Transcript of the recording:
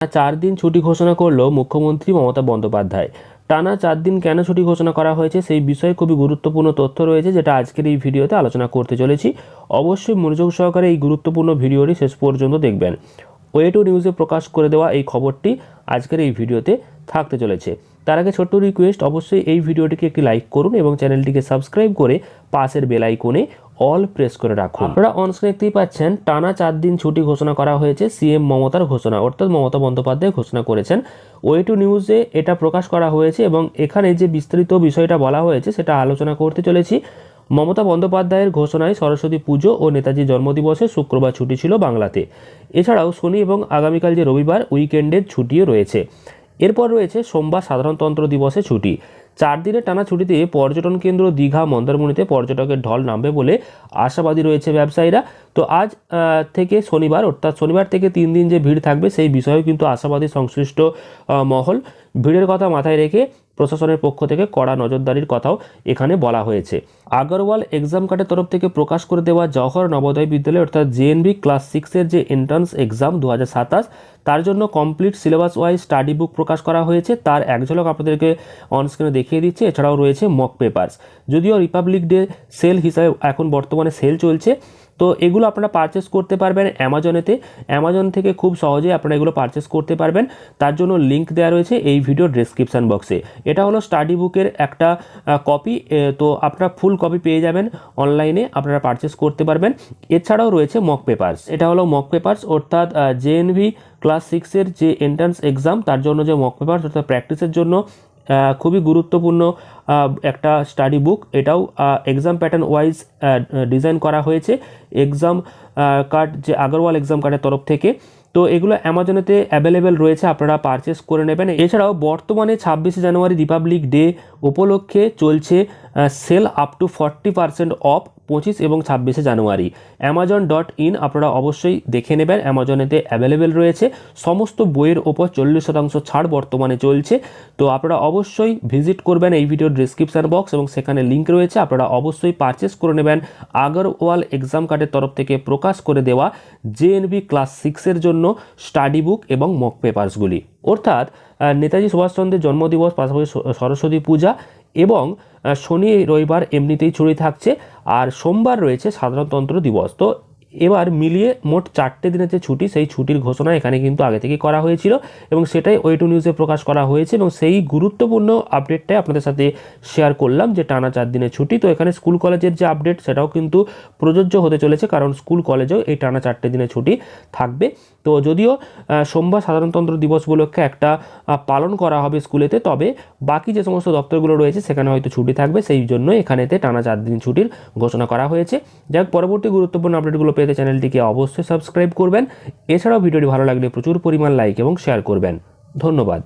4 দিন ছুটি ঘোষণা করলো মুখ্যমন্ত্রী মমতা বন্দ্যোপাধ্যায়। টানা 4 দিন কেন ছুটি ঘোষণা করা হয়েছে সেই বিষয়ে খুবই গুরুত্বপূর্ণ তথ্য রয়েছে, যেটা আজকের এই ভিডিওতে আলোচনা করতে চলেছি। অবশ্যই মনোযোগ সহকারে এই গুরুত্বপূর্ণ ভিডিওটি শেষ পর্যন্ত দেখবেন। ওয়ে টু নিউজে প্রকাশ করে দেওয়া এই খবরটি আজকের এই ভিডিওতে থাকতে চলেছে। তার আগে ছোট্ট রিকোয়েস্ট, অবশ্যই এই ভিডিওটিকে একটি লাইক করুন এবং চ্যানেলটিকে সাবস্ক্রাইব করে পাশের বেল আইকনে অল প্রেস করে রাখুন। আপনারা অনস্ক্রিনে দেখতেই পাচ্ছেন, টানা 4 দিন ছুটি ঘোষণা করা হয়েছে। সিএম মমতার ঘোষণা, অর্থাৎ মমতা বন্দ্যোপাধ্যায় ঘোষণা করেছেন। ওয়ে টু নিউজে এটা প্রকাশ করা হয়েছে এবং এখানে যে বিস্তারিত বিষয়টা বলা হয়েছে সেটা আলোচনা করতে চলেছি। মমতা বন্দ্যোপাধ্যায়ের ঘোষণায় সরস্বতী পুজো ও নেতাজি জন্মদিবসে শুক্রবার ছুটি ছিল বাংলাতে। এছাড়াও শনি এবং আগামীকাল যে রবিবার উইকেন্ডের ছুটিও রয়েছে। এরপর রয়েছে সোমবার সাধারণতন্ত্র দিবসে ছুটি। 4 দিনের টানা ছুটিতে পর্যটন কেন্দ্র দীঘা মন্দারমণিতে পর্যটকের ঢল নামবে বলে আশাবাদী রয়েছে ব্যবসায়ীরা। তো আজ থেকে শনিবার, অর্থাৎ শনিবার থেকে 3 দিন যে ভিড় থাকবে সেই বিষয়েও কিন্তু আশাবাদী সংশ্লিষ্ট মহল। ভিড়ের কথা মাথায় রেখে প্রশাসনের পক্ষ থেকে কড়া নজরদারির কথাও এখানে বলা হয়েছে। আগরওয়াল এক্সাম কার্ডের তরফ থেকে প্রকাশ করে দেওয়া জওহর নবোদয় বিদ্যালয় অর্থাৎ জেএনভি ক্লাস 6-এর যে এন্ট্রান্স এক্সাম 2027, তার জন্য কমপ্লিট সিলেবাস ওয়াইজ স্টাডি বুক প্রকাশ করা হয়েছে। তার এক ঝলক আপনাদেরকে অনস্ক্রিনে দেখিয়ে দিচ্ছে। এছাড়াও রয়েছে মক পেপারস। যদিও রিপাবলিক ডে সেল হিসাবে এখন বর্তমানে সেল চলছে, তো এগুলো আপনারা পারচেস করতে পারবেন অ্যামাজনেতে। অ্যামাজন থেকে খুব সহজেই আপনারা এগুলো পারচেস করতে পারবেন। তার জন্য লিঙ্ক দেওয়া রয়েছে এই ভিডিওর ডেসক্রিপশান বক্সে। এটা হলো স্টাডি বুকের একটা কপি, তো আপনারা ফুল কপি পেয়ে যাবেন অনলাইনে, আপনারা পারচেস করতে পারবেন। এছাড়াও রয়েছে মক পেপারস। এটা হলো মক পেপারস, অর্থাৎ জেএনভি ক্লাস 6-এর যে এন্ট্রান্স এক্সাম তার জন্য যে মক পেপারস অর্থাৎ প্র্যাকটিসের জন্য খুবই গুরুত্বপূর্ণ একটা স্টাডি বুক। এটাও এক্সাম প্যাটার্ন ওয়াইজ ডিজাইন করা হয়েছে এক্সাম কার্ড, যে আগরওয়াল এক্সাম কার্ডের তরফ থেকে। তো এগুলো অ্যামাজনেতে অ্যাভেলেবেল রয়েছে, আপনারা পারচেস করে নেবেন। এছাড়াও বর্তমানে 26শে জানুয়ারি রিপাবলিক ডে উপলক্ষে চলছে সেল আপ টু 40% অফ 25 এবং 26শে জানুয়ারি। amazon.in আপনারা অবশ্যই দেখে নেবেন, অ্যামাজনেতে অ্যাভেলেবেল রয়েছে। সমস্ত বইয়ের ওপর 40% ছাড় বর্তমানে চলছে। তো আপনারা অবশ্যই ভিজিট করবেন এই ভিডিওর ডিসক্রিপশান বক্স এবং সেখানে লিঙ্ক রয়েছে, আপনারা অবশ্যই পারচেস করে নেবেন আগরওয়াল এক্সাম কার্ডের তরফ থেকে প্রকাশ করে দেওয়া জেএনভি ক্লাস 6-এর জন্য স্টাডি বুক এবং মক পেপারসগুলি। অর্থাৎ নেতাজি সুভাষচন্দ্রের জন্মদিবস, পাশাপাশি সরস্বতী পূজা এবং শনি রবিবার এমনিতেই ছুটি থাকছে, আর সোমবার রয়েছে সাধারণতন্ত্র দিবস। তো এবার মিলিয়ে মোট 4টে দিনের যে ছুটি, সেই ছুটির ঘোষণা এখানে কিন্তু আগে থেকে করা হয়েছিল এবং সেটাই ওয়ে টু নিউজে প্রকাশ করা হয়েছে এবং সেই গুরুত্বপূর্ণ আপডেটটাই আপনাদের সাথে শেয়ার করলাম যে টানা 4 দিনের ছুটি। তো এখানে স্কুল কলেজের যে আপডেট সেটাও কিন্তু প্রযোজ্য হতে চলেছে, কারণ স্কুল কলেজেও এই টানা 4টে দিনের ছুটি থাকবে। তো যদিও সোমবার সাধারণতন্ত্র দিবস উপলক্ষে একটা পালন করা হবে স্কুলেতে, তবে বাকি যে সমস্ত দপ্তরগুলো রয়েছে সেখানে হয়তো ছুটি থাকবে, সেই জন্য এখানেতে টানা 4 দিন ছুটির ঘোষণা করা হয়েছে। যাক, পরবর্তী গুরুত্বপূর্ণ আপডেটগুলো পেতে চ্যানেলটিকে অবশ্যই সাবস্ক্রাইব করবেন। এছাড়াও ভিডিওটি ভালো লাগলে প্রচুর পরিমাণ লাইক এবং শেয়ার করবেন। ধন্যবাদ।